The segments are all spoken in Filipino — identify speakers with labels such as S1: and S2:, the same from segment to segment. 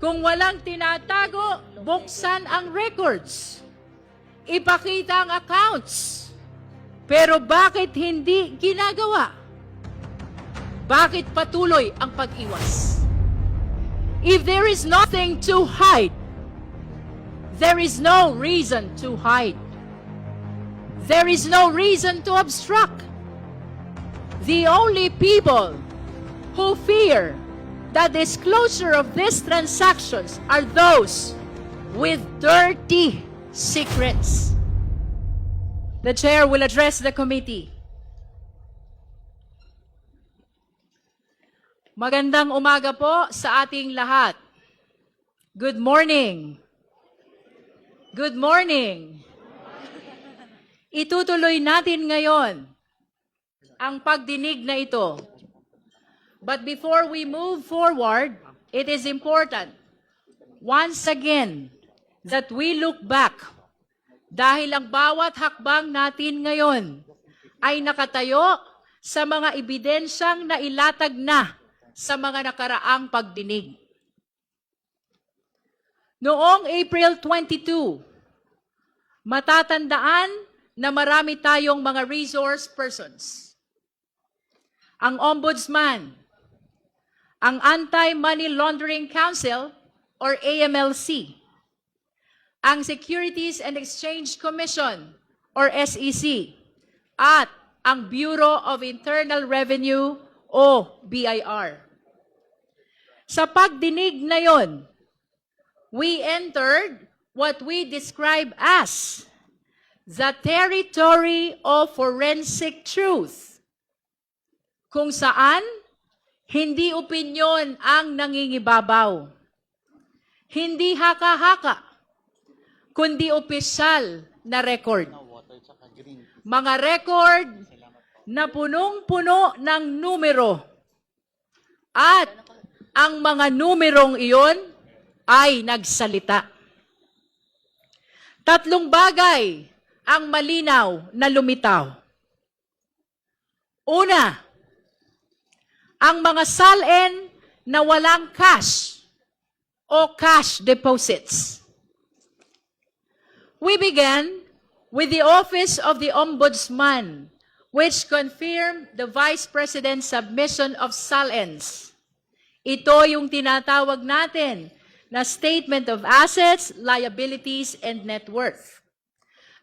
S1: Kung walang tinatago, buksan ang records. Ipakita ang accounts. Pero bakit hindi ginagawa? Bakit patuloy ang pag-iwas? If there is nothing to hide, there is no reason to hide. There is no reason to obstruct. The only people who fear the disclosure of these transactions are those with dirty secrets. The chair will address the committee. Magandang umaga po sa ating lahat. Good morning. Good morning. Itutuloy natin ngayon ang pagdinig na ito. But before we move forward, it is important, once again, that we look back. Dahil ang bawat hakbang natin ngayon ay nakatayo sa mga ebidensyang nailatag na sa mga nakaraang pagdinig. Noong April 22, matatandaan na marami tayong mga resource persons. Ang Ombudsman, ang Anti-Money Laundering Council or AMLC, ang Securities and Exchange Commission or SEC, at ang Bureau of Internal Revenue o BIR. Sa pagdinig na yon, we entered what we describe as the territory of forensic truth, kung saan hindi opinyon ang nangingibabaw. Hindi haka-haka, kundi opisyal na record. Mga record na punong-puno ng numero. At ang mga numerong iyon ay nagsalita. Tatlong bagay ang malinaw na lumitaw. Una, ang mga SALN na walang cash o cash deposits. We began with the Office of the Ombudsman, which confirmed the Vice President's submission of SALNs. Ito yung tinatawag natin na Statement of Assets, Liabilities, and Net Worth.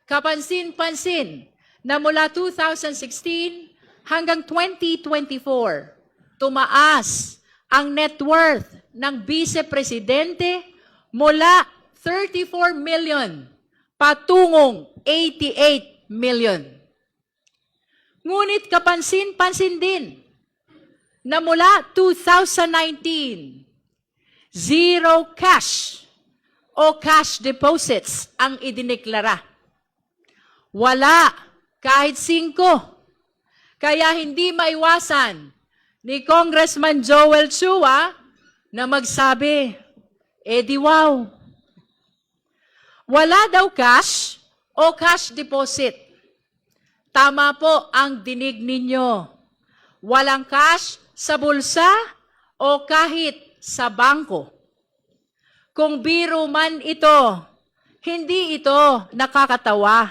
S1: Kapansin-pansin na mula 2016 hanggang 2024, tumaas ang net worth ng Vice Presidente mula 34 million patungong 88 million. Ngunit kapansin-pansin din na mula 2019, zero cash o cash deposits ang idineklara. Wala kahit 5. Kaya hindi maiwasan ni Congressman Joel Chua na magsabi, di wow. Wala daw cash o cash deposit. Tama po ang dinig ninyo. Walang cash sa bulsa o kahit sa bangko. Kung biro man ito, hindi ito nakakatawa.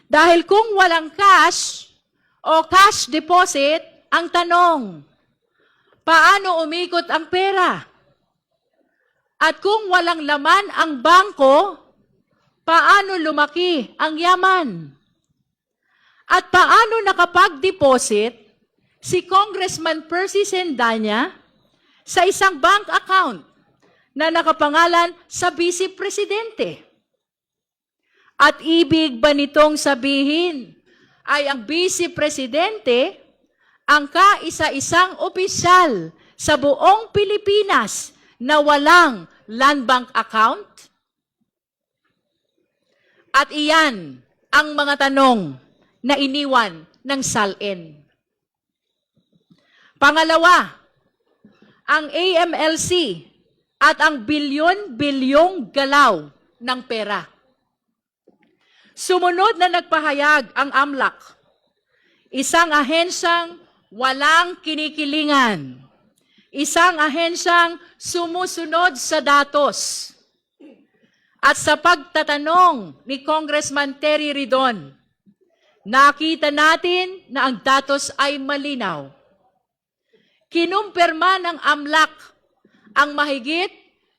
S1: Dahil kung walang cash o cash deposit, ang tanong, paano umikot ang pera? At kung walang laman ang bangko, paano lumaki ang yaman? At paano nakapag-deposit si Congressman Percy Sendanya sa isang bank account na nakapangalan sa Vice Presidente? At ibig ba nitong sabihin ay ang Vice Presidente ang kaisa-isang opisyal sa buong Pilipinas na walang land bank account? At iyan ang mga tanong na iniwan ng SALN. Pangalawa, ang AMLC at ang bilyon-bilyong galaw ng pera. Sumunod na nagpahayag ang AMLAC, isang ahensyang walang kinikilingan, isang ahensyang sumusunod sa datos. At sa pagtatanong ni Congressman Terry Ridon, nakita natin na ang datos ay malinaw. Kinumpirma ng AMLAC ang mahigit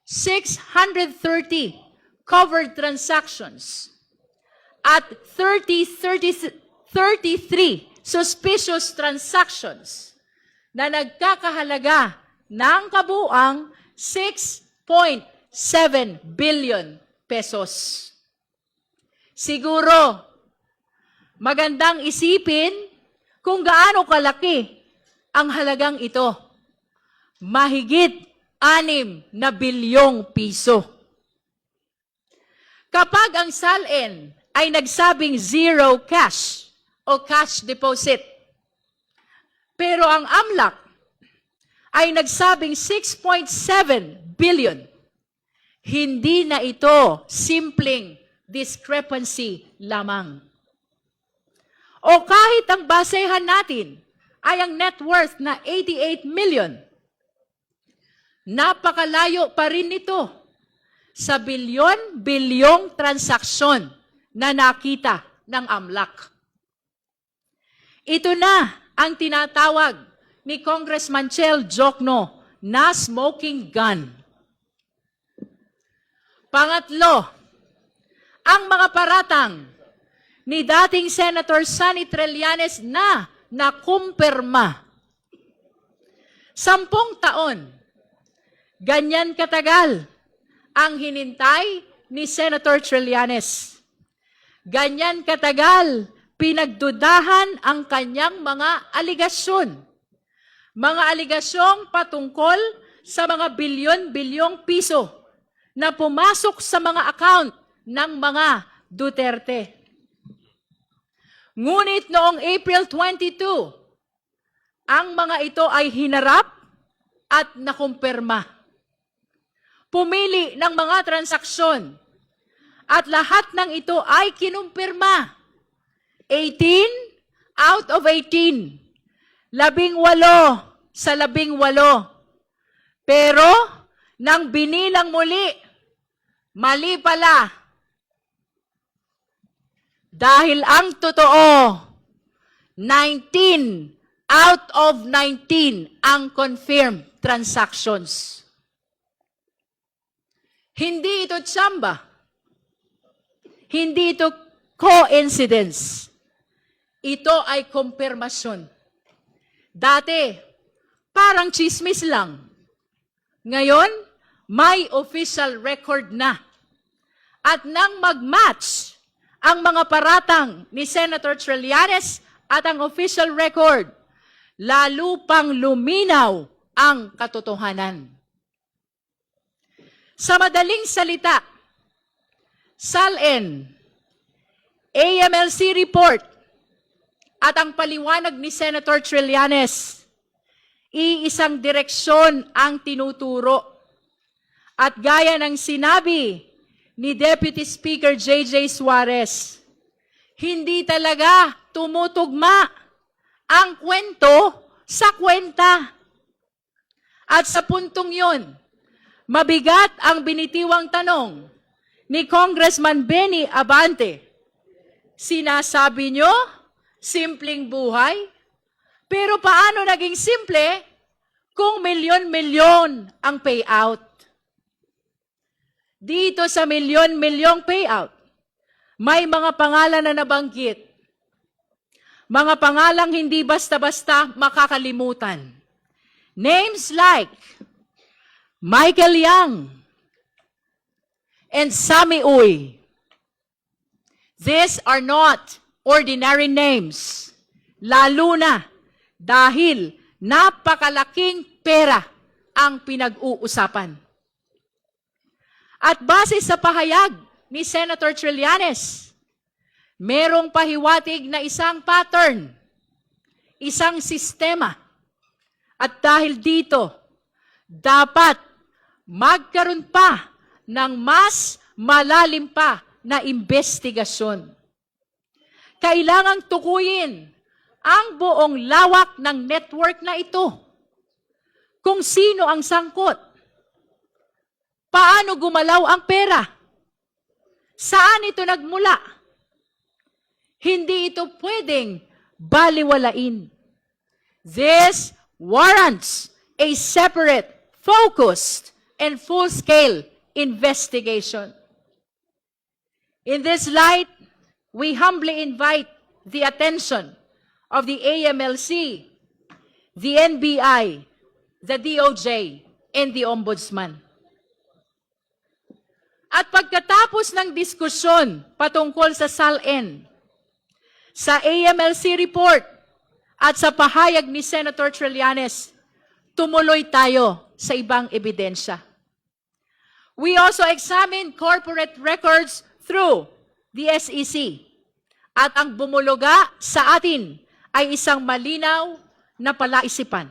S1: 630 covered transactions at 33 suspicious transactions na nagkakahalaga ng kabuang 6.7 billion pesos. Siguro, magandang isipin kung gaano kalaki ang halagang ito. Mahigit 6 na bilyong piso. Kapag ang SALN ay nagsabing zero cash o cash deposit, pero ang AMLAC ay nagsabing 6.7 billion, hindi na ito simpleng discrepancy lamang. O kahit ang basehan natin ay ang net worth na 88 million, napakalayo pa rin nito sa bilyon-bilyong transaksyon na nakita ng AMLAC. Ito na ang tinatawag ni Congressman Chel Jokno na smoking gun. Pangatlo, ang mga paratang ni dating Senator Sonny Trillanes na nakumpirma. 10 taon, ganyan katagal ang hinintay ni Senator Trillanes. Ganyan katagal pinagdudahan ang kanyang mga aligasyon. Mga aligasyong patungkol sa mga bilyon-bilyong piso na pumasok sa mga account ng mga Duterte. Ngunit noong April 22, ang mga ito ay hinarap at nakumpirma. Pumili ng mga transaksyon at lahat ng ito ay kinumpirma. 18 out of 18. 18 sa 18. Pero, nang binilang muli, mali pala. Dahil ang totoo, 19 out of 19 ang confirmed transactions. Hindi ito tsamba. Hindi ito coincidence. Ito ay kumpirmasyon. Dati, parang chismis lang. Ngayon, may official record na. At nang mag-match ang mga paratang ni Senator Trillanes at ang official record, lalo pang luminaw ang katotohanan. Sa madaling salita, SALN, AMLC report, at ang paliwanag ni Senator Trillanes, iisang direksyon ang tinuturo. At gaya ng sinabi ni Deputy Speaker J.J. Suarez, hindi talaga tumutugma ang kwento sa kwenta. At sa puntong yun, mabigat ang binitiwang tanong ni Congressman Benny Abante. Sinasabi nyo, simpleng buhay? Pero paano naging simple kung milyon-milyon ang payout? Dito sa milyon-milyong payout, may mga pangalan na nabanggit. Mga pangalang hindi basta-basta makakalimutan. Names like Michael Yang and Sammy Uy. These are not ordinary names. Lalo na dahil napakalaking pera ang pinag-uusapan. At base sa pahayag ni Senator Trillanes, merong pahiwatig na isang pattern, isang sistema. At dahil dito, dapat magkaroon pa ng mas malalim pa na investigasyon. Kailangang tukuyin ang buong lawak ng network na ito. kung sino ang sangkot. Paano gumalaw ang pera? Saan ito nagmula? Hindi ito pwedeng baliwalain. This warrants a separate, focused, and full-scale investigation. In this light, we humbly invite the attention of the AMLC, the NBI, the DOJ, and the Ombudsman. At pagkatapos ng diskusyon patungkol sa SALN, sa AMLC report, at sa pahayag ni Senator Trillanes, tumuloy tayo sa ibang ebidensya. We also examined corporate records through the SEC. At ang bumuluga sa atin ay isang malinaw na palaisipan.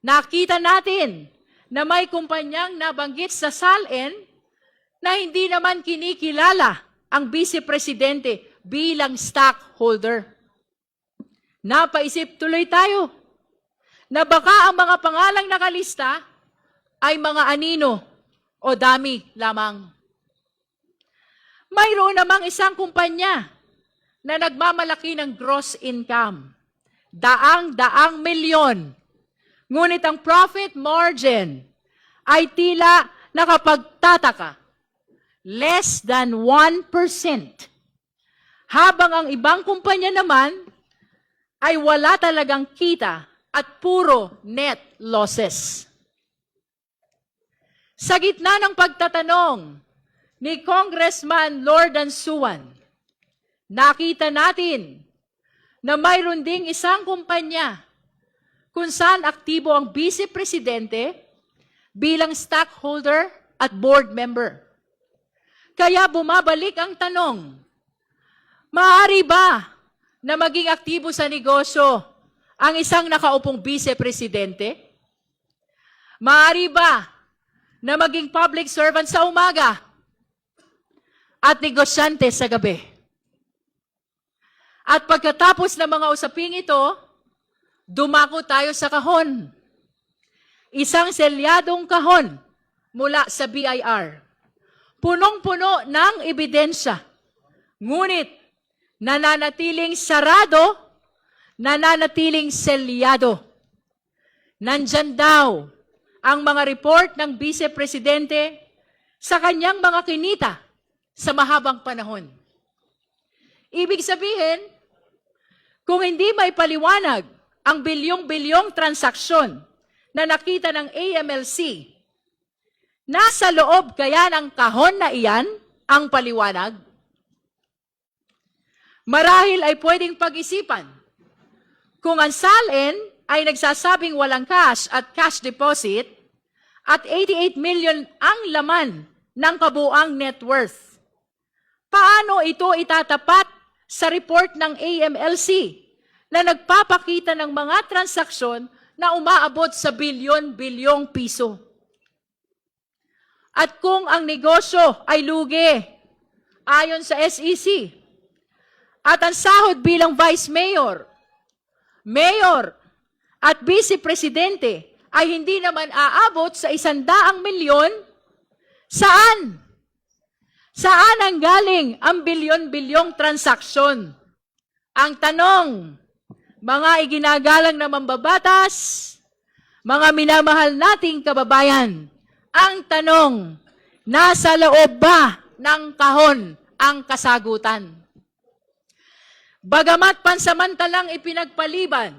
S1: Nakita natin na may kumpanyang nabanggit sa SALN na hindi naman kinikilala ang Vice Presidente bilang stockholder. Napaisip tuloy tayo na baka ang mga pangalang nakalista ay mga anino o dami lamang. Mayroon namang isang kumpanya na nagmamalaki ng gross income. Daang-daang milyon. Ngunit ang profit margin ay tila nakapagtataka. Less than 1%. Habang ang ibang kumpanya naman ay wala talagang kita at puro net losses. Sa gitna ng pagtatanong ni Congressman Lordan Suwan, nakita natin na mayroon ding isang kumpanya kung saan aktibo ang Vice Presidente bilang stockholder at board member. Kaya bumabalik ang tanong, maaari ba na maging aktibo sa negosyo ang isang nakaupong Vice Presidente? Maaari ba na maging public servant sa umaga at negosyante sa gabi? At pagkatapos ng mga usaping ito, dumako tayo sa kahon. Isang selyadong kahon mula sa BIR. Punong-puno ng ebidensya. Ngunit nananatiling sarado, nananatiling selyado. Nandyan daw ang mga report ng Vice Presidente sa kanyang mga kinita sa mahabang panahon. Ibig sabihin, kung hindi may paliwanag ang bilyong-bilyong transaksyon na nakita ng AMLC, nasa loob kaya ng kahon na iyan ang paliwanag? Marahil ay pwedeng pag-isipan kung ang SALN ay nagsasabing walang cash at cash deposit at 88 million ang laman ng kabuang net worth. Paano ito itatapat sa report ng AMLC na nagpapakita ng mga transaksyon na umaabot sa bilyon-bilyong piso? At kung ang negosyo ay lugi, ayon sa SEC, at ang sahod bilang Vice Mayor, Mayor, at Vice Presidente ay hindi naman aabot sa 100 milyon, saan? Saan ang galing ang bilyon-bilyong transaksyon? Ang tanong, mga iginagalang na mambabatas, mga minamahal nating kababayan, ang tanong, nasa loob ba ng kahon ang kasagutan? Bagamat pansamantalang ipinagpaliban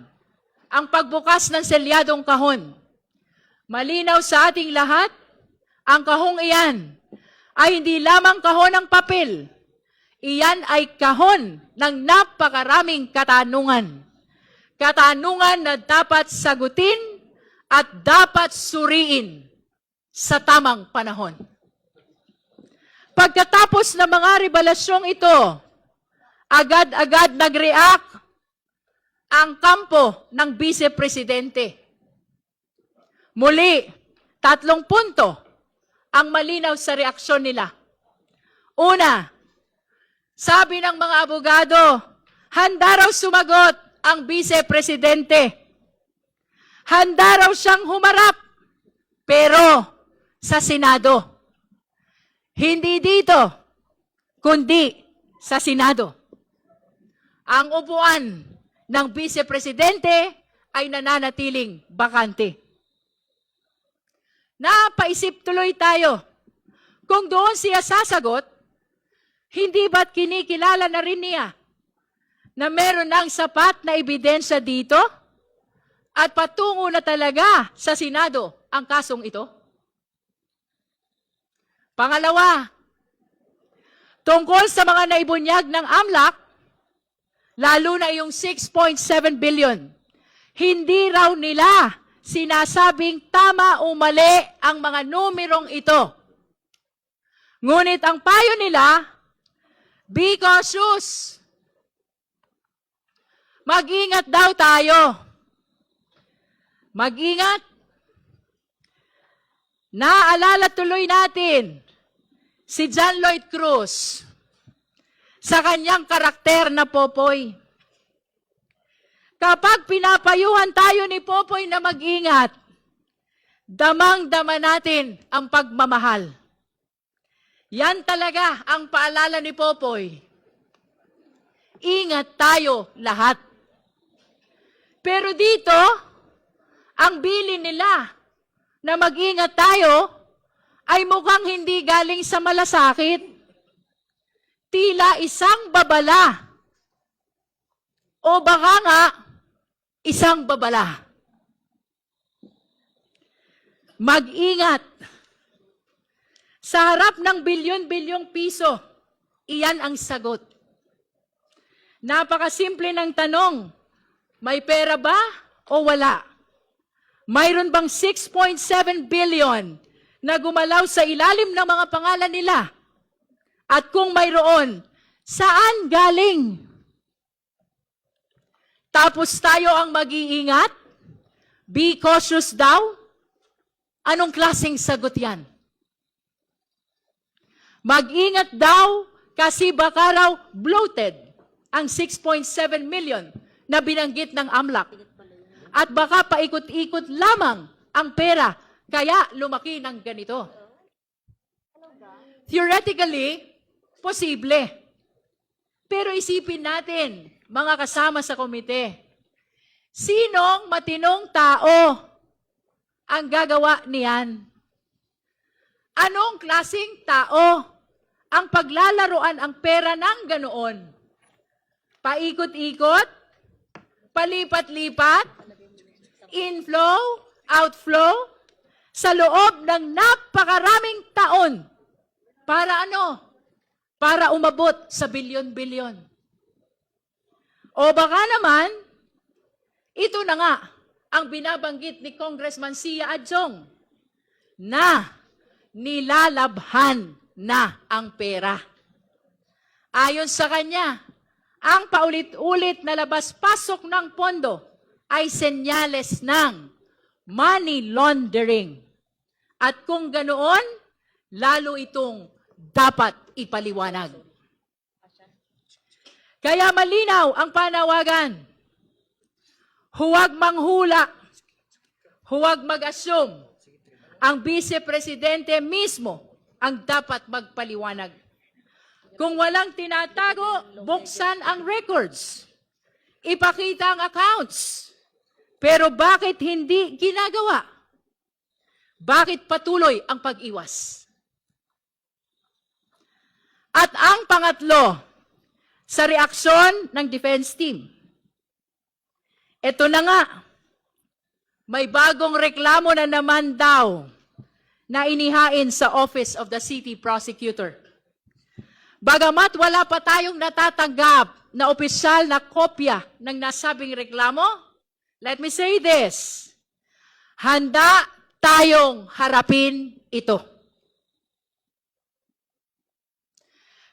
S1: ang pagbukas ng selyadong kahon, malinaw sa ating lahat, ang kahong iyan ay hindi lamang kahon ng papel. Iyan ay kahon ng napakaraming katanungan. Katanungan na dapat sagutin at dapat suriin sa tamang panahon. Pagkatapos ng mga revelasyong ito, agad-agad nag-react ang kampo ng Vice Presidente. Muli, 3 punto ang malinaw sa reaksyon nila. Una, sabi ng mga abogado, handa raw sumagot ang Vice Presidente. handa raw siyang humarap, pero sa Senado. Hindi dito, kundi sa Senado. Ang upuan ng Vice Presidente ay nananatiling bakante. Napaisip tuloy tayo, kung doon siya sasagot, hindi ba't kinikilala na rin niya na meron ng sapat na ebidensya dito at patungo na talaga sa Senado ang kasong ito? Pangalawa, tungkol sa mga naibunyag ng AMLAC, lalo na yung 6.7 billion, hindi raw nila sinasabing tama o mali ang mga numerong ito. Ngunit ang payo nila, be cautious. Mag-ingat daw tayo. Mag-ingat. Naalala tuloy natin si John Lloyd Cruz sa kanyang karakter na Popoy. Kapag pinapayuhan tayo ni Popoy na mag-ingat, damang-dama natin ang pagmamahal. Yan talaga ang paalala ni Popoy. Ingat tayo lahat. Pero dito, ang bilin nila na mag-ingat tayo ay mukhang hindi galing sa malasakit. Tila isang babala. O baka nga, isang babala. Mag-ingat. Sa harap ng bilyon-bilyong piso, iyan ang sagot. Napakasimple ng tanong, may pera ba o wala? Mayroon bang 6.7 billion na gumalaw sa ilalim ng mga pangalan nila? At kung mayroon, saan galing? Tapos tayo ang mag-iingat? Be cautious daw? Anong klaseng sagot yan? Mag-ingat daw kasi baka raw bloated ang 6.7 million na binanggit ng AMLAC. At baka paikot-ikot lamang ang pera, kaya lumaki ng ganito. Theoretically, posible. Pero isipin natin, mga kasama sa komite, sinong matinong tao ang gagawa niyan? Anong klaseng tao ang paglalaroan ang pera ng ganoon? Paikot-ikot? Palipat-lipat? Inflow? Outflow? Sa loob ng napakaraming taon. Para ano? Para umabot sa bilyon-bilyon. O baka naman, ito na nga ang binabanggit ni Congressman Sia Adjong na nilalabhan na ang pera. Ayon sa kanya, ang paulit-ulit na labas-pasok ng pondo ay senyales ng money laundering. At kung ganoon, lalo itong dapat ipaliwanag. Kaya malinaw ang panawagan. Huwag manghula, huwag mag-assume. Ang Vice Presidente mismo ang dapat magpaliwanag. Kung walang tinatago, buksan ang records. Ipakita ang accounts. Pero bakit hindi ginagawa? Bakit patuloy ang pag-iwas? At ang pangatlo, sa reaksyon ng defense team. Ito na nga, may bagong reklamo na naman daw na inihain sa Office of the City Prosecutor. Bagamat wala pa tayong natatanggap na opisyal na kopya ng nasabing reklamo, let me say this, handa tayong harapin ito.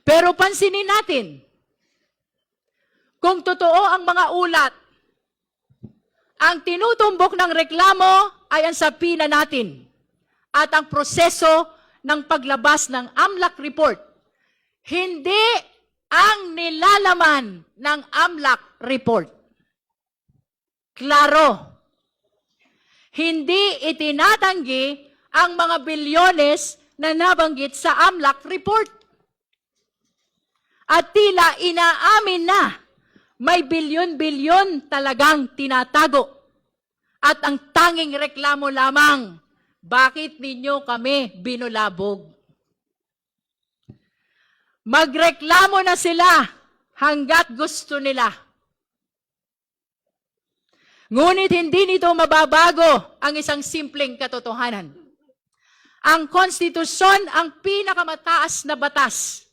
S1: Pero pansinin natin, kung totoo ang mga ulat, ang tinutumbok ng reklamo ay ang sapina natin at ang proseso ng paglabas ng AMLAC report. Hindi ang nilalaman ng AMLAC report. Klaro. hindi itinatanggi ang mga bilyones na nabanggit sa AMLAC report. At tila inaamin na may bilyon-bilyon talagang tinatago. At ang tanging reklamo lamang, bakit ninyo kami binulabog? Magreklamo na sila hanggat gusto nila. Ngunit hindi nito mababago ang isang simpleng katotohanan. Ang konstitusyon ang pinakamataas na batas.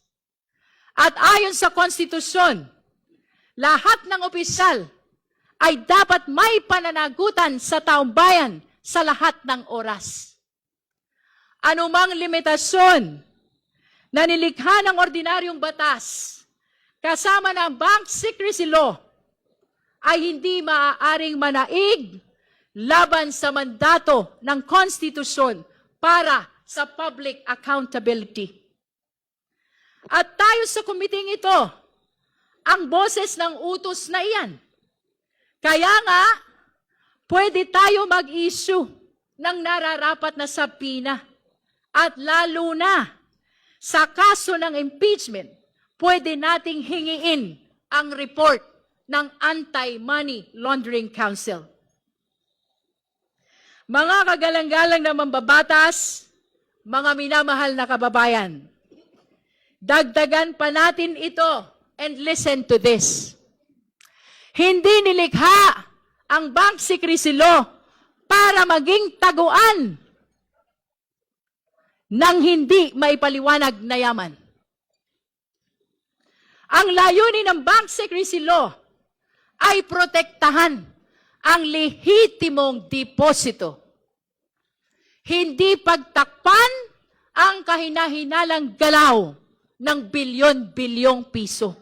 S1: At ayon sa konstitusyon, lahat ng opisyal ay dapat may pananagutan sa taong bayan sa lahat ng oras. Anumang limitasyon na nilikha ng ordinaryong batas kasama ng Bank Secrecy Law ay hindi maaaring manaig laban sa mandato ng konstitusyon para sa public accountability. At tayo sa komiting ito, ang boses ng utos na iyan. Kaya nga, pwede tayo mag-issue ng nararapat na sabina. At lalo na, sa kaso ng impeachment, pwede nating hingiin ang report ng Anti-Money Laundering Council. Mga kagalang-galang na mambabatas, mga minamahal na kababayan, dagdagan pa natin ito and listen to this. Hindi nilikha ang Bank Secrecy Law para maging taguan ng hindi maipaliwanag na yaman. Ang layunin ng Bank Secrecy Law ay protektahan ang lehitimong deposito. Hindi pagtakpan ang kahinahinalang galaw ng bilyon-bilyong piso.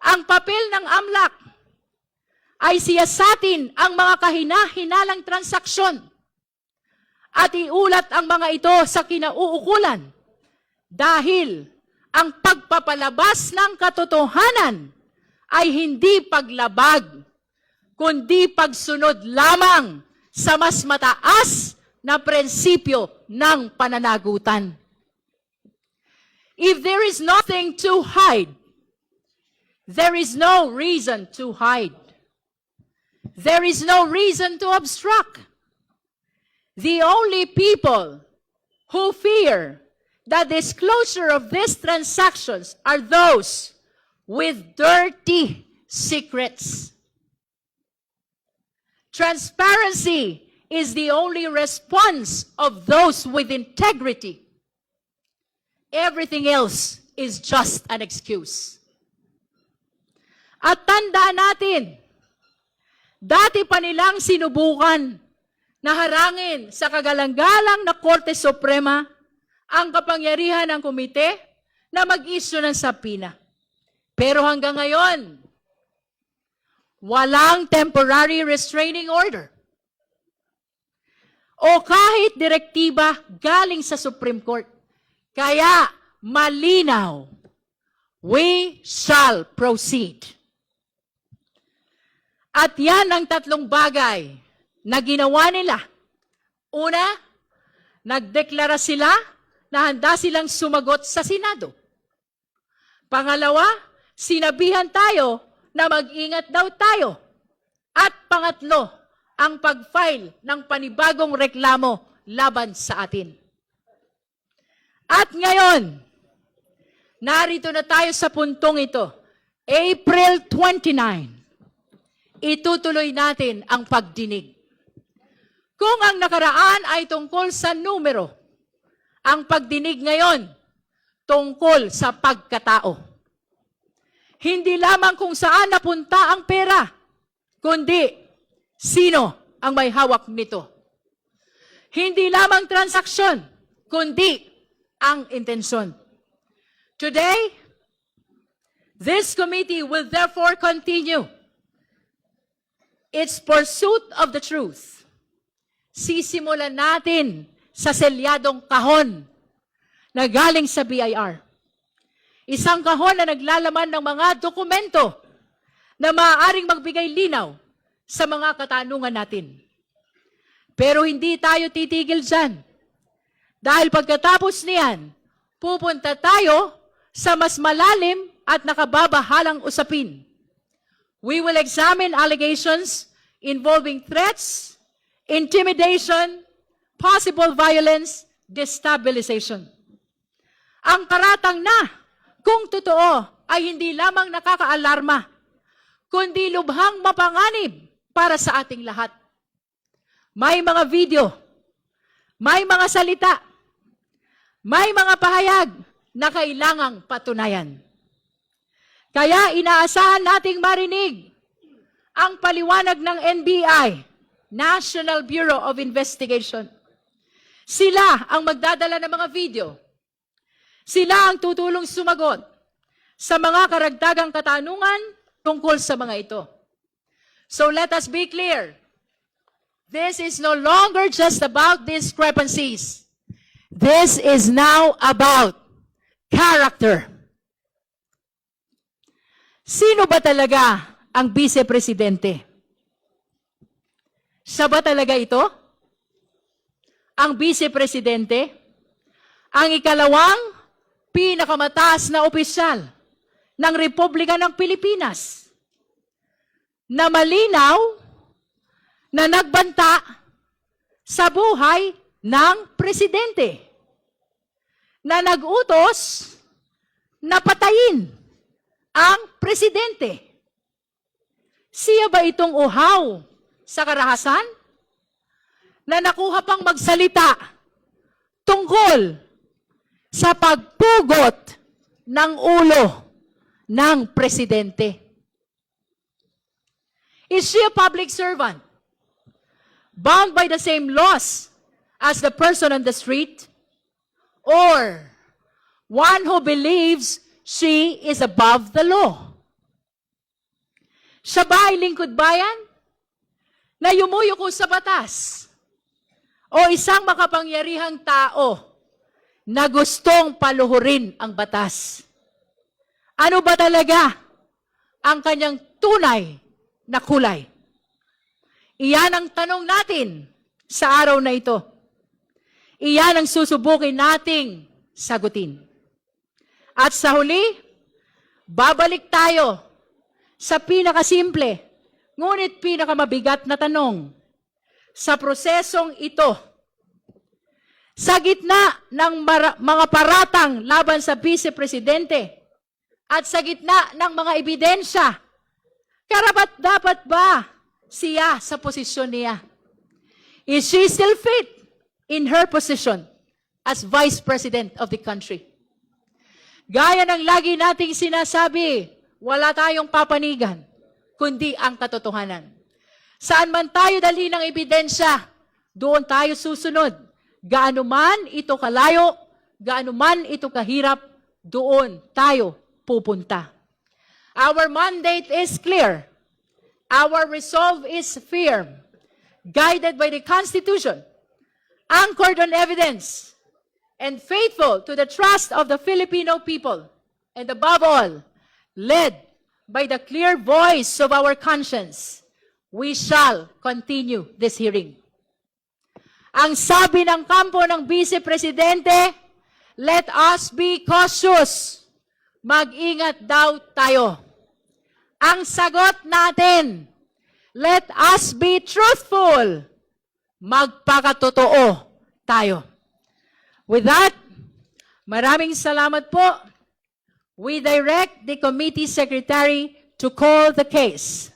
S1: Ang papel ng AMLAC ay siyasatin ang mga kahinahinalang transaksyon at iulat ang mga ito sa kinauukulan dahil ang pagpapalabas ng katotohanan ay hindi paglabag, kundi pagsunod lamang sa mas mataas na prinsipyo ng pananagutan. If there is nothing to hide, there is no reason to hide. There is no reason to obstruct. The only people who fear the disclosure of these transactions are those with dirty secrets. Transparency is the only response of those with integrity. Everything else is just an excuse. At tandaan natin, dati pa nilang sinubukan na harangin sa kagalang-galang na Korte Suprema ang kapangyarihan ng komite na mag-issue ng sabina. Pero hanggang ngayon, walang temporary restraining order o kahit direktiba galing sa Supreme Court. Kaya malinaw, we shall proceed. At yan ang tatlong bagay na ginawa nila. Una, nagdeklara sila na handa silang sumagot sa Senado. Pangalawa, sinabihan tayo na mag-ingat daw tayo. At pangatlo, ang pag-file ng panibagong reklamo laban sa atin. At ngayon, narito na tayo sa puntong ito. April 29, itutuloy natin ang pagdinig. Kung ang nakaraan ay tungkol sa numero, ang pagdinig ngayon tungkol sa pagkatao. Hindi lamang kung saan napunta ang pera, kundi sino ang may hawak nito. Hindi lamang transaksyon, kundi ang intensyon. Today, this committee will therefore continue its pursuit of the truth. Sisimulan natin sa selyadong kahon na galing sa BIR. Isang kahon na naglalaman ng mga dokumento na maaaring magbigay linaw sa mga katanungan natin. Pero hindi tayo titigil dyan. Dahil pagkatapos niyan, pupunta tayo sa mas malalim at nakababahalang usapin. We will examine allegations involving threats, intimidation, possible violence, destabilization. Ang karatang na, kung totoo, ay hindi lamang nakakaalarma, kundi lubhang mapanganib para sa ating lahat. May mga video, may mga salita, may mga pahayag na kailangang patunayan. Kaya inaasahan nating marinig ang paliwanag ng NBI, National Bureau of Investigation. Sila ang magdadala ng mga video. Sila ang tutulong sumagot sa mga karagdagang katanungan tungkol sa mga ito. So let us be clear. This is no longer just about discrepancies. This is now about character. Sino ba talaga ang vice-presidente? Siya ba talaga ito? Ang vice-presidente? Ang ikalawang pinakamataas na opisyal ng Republika ng Pilipinas na malinaw na nagbanta sa buhay ng presidente, na nag-utos na patayin ang presidente. Siya ba itong uhaw sa karahasan na nakuha pang magsalita tungkol sa pagpugot ng ulo ng presidente? Is she a public servant, bound by the same laws as the person on the street, or one who believes she is above the law? Siya ba ay lingkod bayan na yumuyuko sa batas, o isang makapangyarihang tao na gustong paluhurin ang batas? Ano ba talaga ang kanyang tunay na kulay? Iyan ang tanong natin sa araw na ito. Iyan ang susubukin nating sagutin. At sa huli, babalik tayo sa pinakasimple, ngunit pinakamabigat na tanong. Sa prosesong ito, sa gitna ng mga paratang laban sa vice-presidente at sa gitna ng mga ebidensya, karapat-dapat ba siya sa posisyon niya? Is she still fit in her position as Vice President of the country? Gaya ng lagi nating sinasabi, wala tayong papanigan, kundi ang katotohanan. Saan man tayo dalhin ng ebidensya, doon tayo susunod. Gaano man ito kalayo, gaano man ito kahirap, doon tayo pupunta. Our mandate is clear. Our resolve is firm, guided by the Constitution, anchored on evidence, and faithful to the trust of the Filipino people, and above all, led by the clear voice of our conscience. We shall continue this hearing. Ang sabi ng kampo ng vice-presidente, let us be cautious. Mag-ingat daw tayo. Ang sagot natin, let us be truthful. Magpakatotoo tayo. With that, maraming salamat po. We direct the committee secretary to call the case.